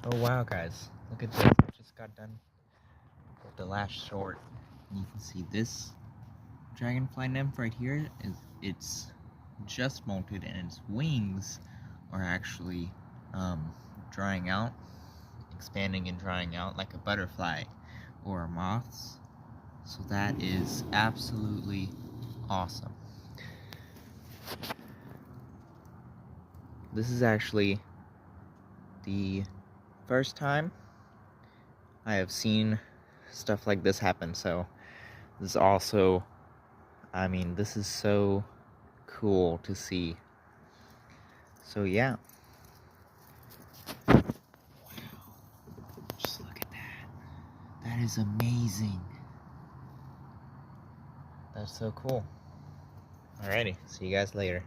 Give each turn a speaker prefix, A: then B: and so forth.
A: Oh wow, guys, look at this. I just got done with the last short. And you can see this dragonfly nymph right here it's just molted, and its wings are actually drying out, expanding and drying out like a butterfly or a moth's. So that is absolutely awesome. This is actually the first time I have seen stuff like this happen, so this is also, I mean, this is so cool to see. So yeah. Wow. Just look at that. That is amazing. That's so cool. Alrighty, see you guys later.